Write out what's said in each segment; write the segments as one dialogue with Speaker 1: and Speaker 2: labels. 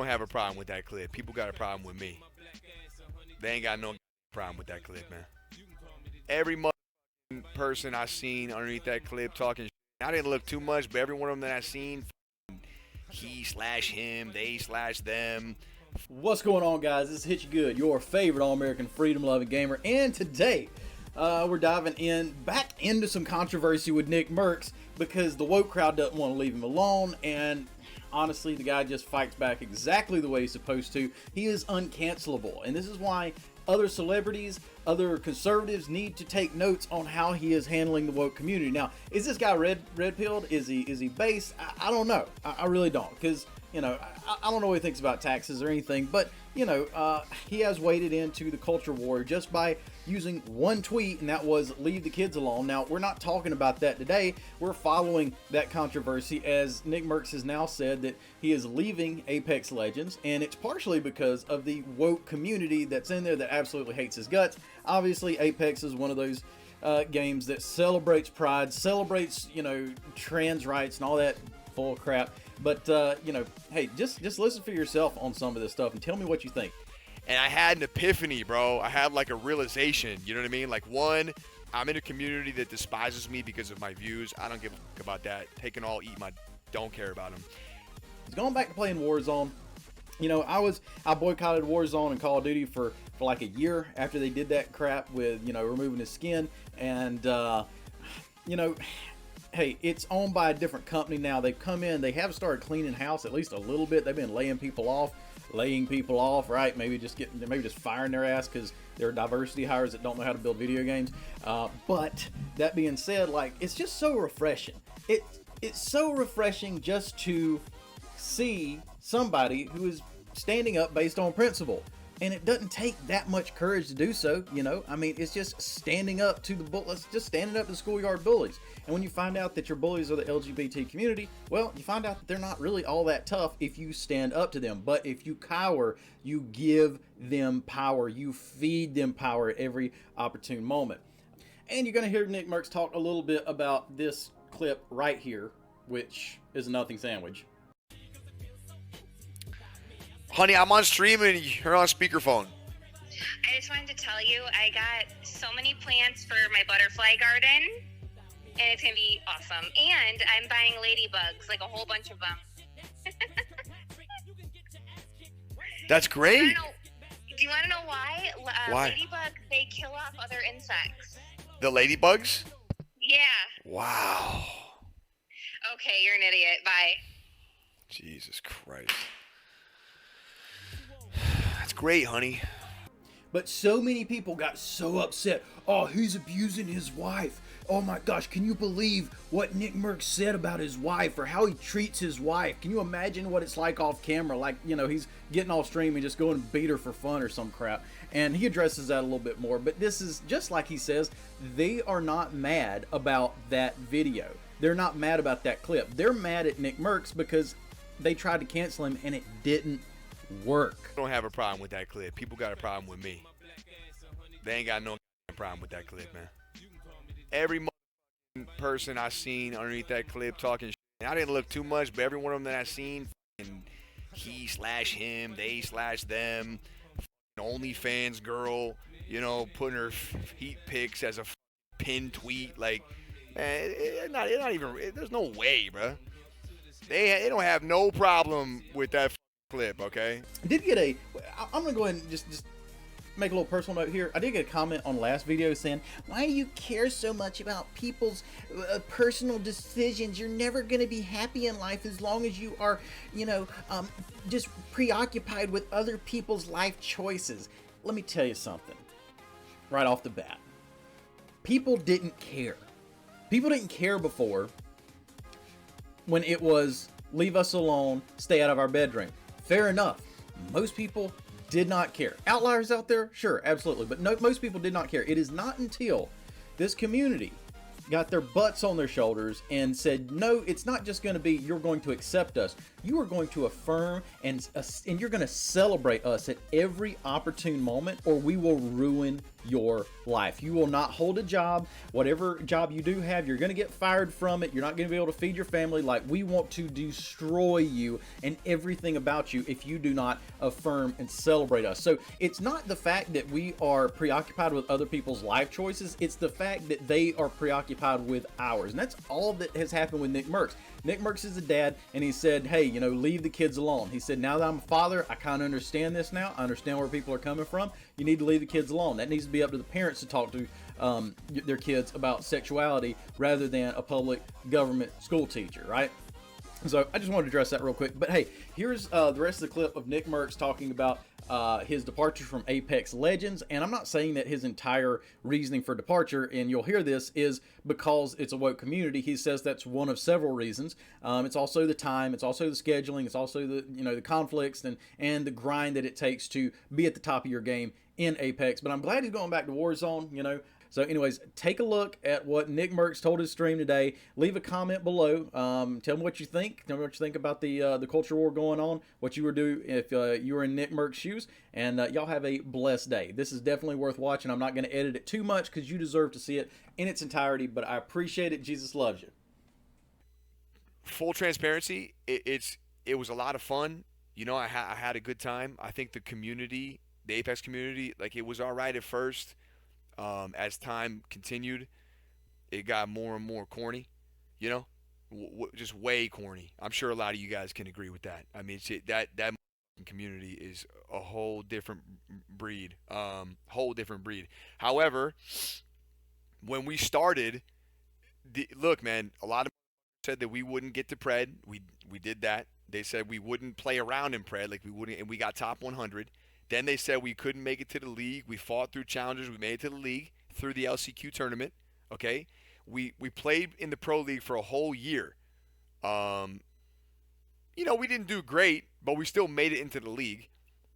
Speaker 1: don't have a problem with that clip. People got a problem with me. They ain't got no problem with that clip, man. Every person I seen underneath that clip talking, I didn't look too much, but every one of them that I seen, he slash him, they slash them.
Speaker 2: What's going on, guys? This is Hit You Good, your favorite all-American freedom-loving gamer, and today we're diving back into some controversy with Nickmercs because the woke crowd doesn't want to leave him alone, and honestly, the guy just fights back exactly the way he's supposed to. He is uncancelable, and this is why other celebrities, other conservatives need to take notes on how he is handling the woke community. Now, is this guy red-pilled? Is he based? I don't know. I really don't, because you know, I don't know what he thinks about taxes or anything, but you know, he has waded into the culture war just by using one tweet, and that was "leave the kids alone." Now, we're not talking about that today. We're following that controversy, as Nickmercs has now said that he is leaving Apex Legends, and it's partially because of the woke community that's in there that absolutely hates his guts. Obviously, Apex is one of those games that celebrates pride, celebrates, you know, trans rights and all that full crap. But, you know, hey, just listen for yourself on some of this stuff and tell me what you think.
Speaker 1: And I had an epiphany, bro. I had like a realization, you know what I mean? Like, one, I'm in a community that despises me because of my views. I don't give a fuck about that. Take and all, eat my, don't care about them.
Speaker 2: He's going back to playing Warzone. You know, I boycotted Warzone and Call of Duty for like a year after they did that crap with, you know, removing his skin. And, you know, hey, it's owned by a different company now. They've come in, they have started cleaning house at least a little bit. They've been laying people off, right? Maybe just firing their ass because they're diversity hires that don't know how to build video games. But that being said, like, it's just so refreshing. It's so refreshing just to see somebody who is standing up based on principle. And it doesn't take that much courage to do so, you know. I mean, it's just standing up to standing up to the schoolyard bullies. And when you find out that your bullies are the LGBT community, well, you find out that they're not really all that tough if you stand up to them. But if you cower, you give them power. You feed them power at every opportune moment. And you're going to hear Nickmercs talk a little bit about this clip right here, which is a nothing sandwich.
Speaker 1: Honey, I'm on stream and you're on speakerphone.
Speaker 3: I just wanted to tell you, I got so many plants for my butterfly garden, and it's going to be awesome. And I'm buying ladybugs, like a whole bunch of them.
Speaker 1: That's great.
Speaker 3: Do you want to know why?
Speaker 1: Why?
Speaker 3: Ladybugs, they kill off other insects.
Speaker 1: The ladybugs?
Speaker 3: Yeah.
Speaker 1: Wow.
Speaker 3: Okay, you're an idiot. Bye.
Speaker 1: Jesus Christ. That's great, honey.
Speaker 2: But so many people got so upset. Oh, he's abusing his wife. Oh my gosh, can you believe what Nickmercs said about his wife or how he treats his wife? Can you imagine what it's like off camera? Like, you know, he's getting off stream and just going and beat her for fun or some crap. And he addresses that a little bit more. But this is just like he says, they are not mad about that video. They're not mad about that clip. They're mad at Nickmercs because they tried to cancel him and it didn't work.
Speaker 1: I don't have a problem with that clip. People got a problem with me. They ain't got no problem with that clip, man. Every person I seen underneath that clip talking shit, I didn't look too much, but every one of them that I seen, he slash him, they slash them, OnlyFans girl, you know, putting her feet pics as a pinned tweet, like, man, it's not even, there's no way, bro. They don't have no problem with that clip, okay?
Speaker 2: I did get I'm gonna go ahead and just make a little personal note here. I did get a comment on the last video saying, why do you care so much about people's personal decisions? You're never gonna be happy in life as long as you are, you know, just preoccupied with other people's life choices. Let me tell you something right off the bat. People didn't care. People didn't care before when it was leave us alone, stay out of our bedroom. Fair enough. Most people did not care. Outliers out there? Sure, absolutely. But no, most people did not care. It is not until this community got their butts on their shoulders and said, no, it's not just going to be you're going to accept us. you are going to affirm and you're going to celebrate us at every opportune moment, or we will ruin your life. You will not hold a job. Whatever job you do have, you're going to get fired from it. You're not going to be able to feed your family. Like, we want to destroy you and everything about you if you do not affirm and celebrate us. So it's not the fact that we are preoccupied with other people's life choices. It's the fact that they are preoccupied with ours. And that's all that has happened with Nickmercs. Nickmercs is a dad, and he said, hey, you know, leave the kids alone. He said, now that I'm a father, I kind of understand this now. I understand where people are coming from. You need to leave the kids alone. That needs to be up to the parents to talk to their kids about sexuality rather than a public government school teacher, right? So I just wanted to address that real quick. But hey, here's the rest of the clip of Nickmercs talking about his departure from Apex Legends. And I'm not saying that his entire reasoning for departure, and you'll hear this, is because it's a woke community. He says that's one of several reasons. It's also the time, it's also the scheduling, it's also the, you know, the conflicts and the grind that it takes to be at the top of your game in Apex. But I'm glad he's going back to Warzone, you know. So anyways, take a look at what Nickmercs told his stream today. Leave a comment below. Tell me what you think. Tell me what you think about the culture war going on, what you would do if you were in Nickmercs' shoes. And y'all have a blessed day. This is definitely worth watching. I'm not going to edit it too much because you deserve to see it in its entirety, but I appreciate it. Jesus loves you.
Speaker 1: Full transparency, it was a lot of fun. You know, I had a good time. I think the community, the Apex community, like, it was all right at first. As time continued, it got more and more corny, you know, just way corny. I'm sure a lot of you guys can agree with that. I mean, that community is a whole different breed, However, when we started, look, man, a lot of said that we wouldn't get to Pred. We did that. They said we wouldn't play around in Pred, like we wouldn't, and we got top 100. Then they said we couldn't make it to the league. We fought through challenges. We made it to the league through the LCQ tournament. Okay, we played in the pro league for a whole year. You know, we didn't do great, but we still made it into the league.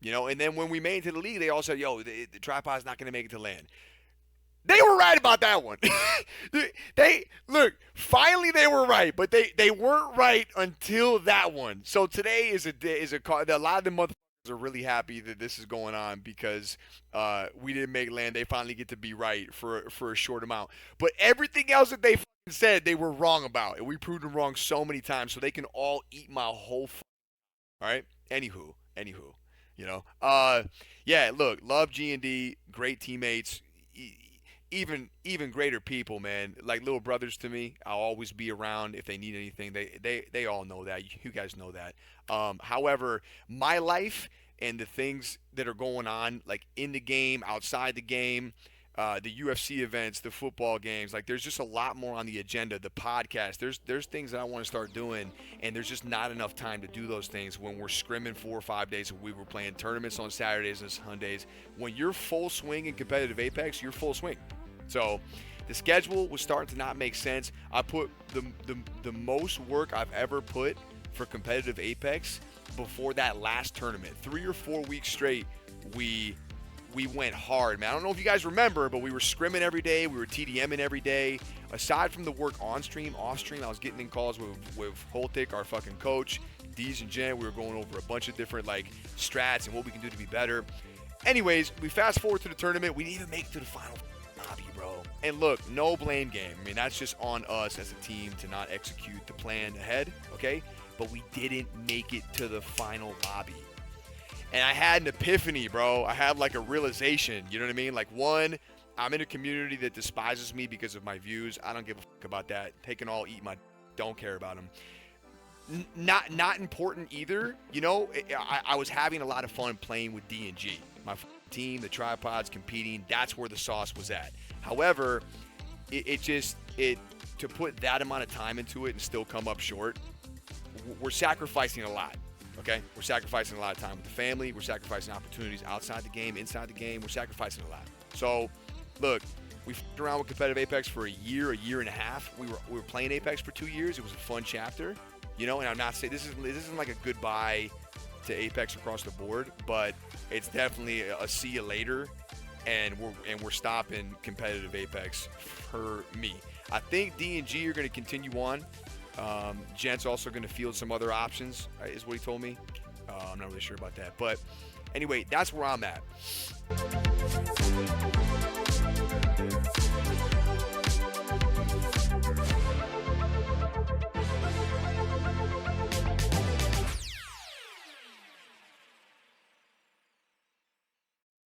Speaker 1: You know, and then when we made it to the league, they all said, "Yo, the tripod's not going to make it to LAN." They were right about that one. They look, finally they were right, but they weren't right until that one. So today is a lot of the motherfuckers are really happy that this is going on because we didn't make LAN. They finally get to be right for a short amount. But everything else that they said, they were wrong about, and we proved them wrong so many times. So they can all eat my whole. All right. Anywho, you know. Yeah. Look, love G&D, great teammates, even greater people, man. Like little brothers to me. I'll always be around if they need anything. They all know that. You guys know that. However, my life and the things that are going on, like in the game, outside the game, the UFC events, the football games, like there's just a lot more on the agenda. The podcast, there's things that I want to start doing, and there's just not enough time to do those things when we're scrimming 4 or 5 days a week. We're playing tournaments on Saturdays and Sundays. When you're full swing in competitive Apex, you're full swing. So the schedule was starting to not make sense. I put the most work I've ever put for competitive Apex before that last tournament. 3 or 4 weeks straight, we went hard, man. I don't know if you guys remember, but we were scrimming every day. We were TDMing every day. Aside from the work on stream, off stream, I was getting in calls with Holtic, our fucking coach, Deez and Jen. We were going over a bunch of different like strats and what we can do to be better. Anyways, we fast forward to the tournament. We didn't even make it to the final lobby, bro. And look, no blame game. I mean, that's just on us as a team to not execute the plan ahead, okay? But we didn't make it to the final lobby. And I had an epiphany, bro. I had like a realization, you know what I mean? Like, one, I'm in a community that despises me because of my views. I don't give a fuck about that. They can all eat my, don't care about them. Not important either. You know, I was having a lot of fun playing with D&G. My team, the tripods, competing, that's where the sauce was at. However, to put that amount of time into it and still come up short, we're sacrificing a lot, okay? We're sacrificing a lot of time with the family. We're sacrificing opportunities outside the game, inside the game. We're sacrificing a lot. So, look, we f***ed around with competitive Apex for a year and a half. We were playing Apex for 2 years. It was a fun chapter, you know. And I'm not saying this isn't like a goodbye to Apex across the board, but it's definitely a see you later. And we're stopping competitive Apex for me. I think D&G are going to continue on. Gent's also going to field some other options, is what he told me. I'm not really sure about that. But anyway, that's where I'm at.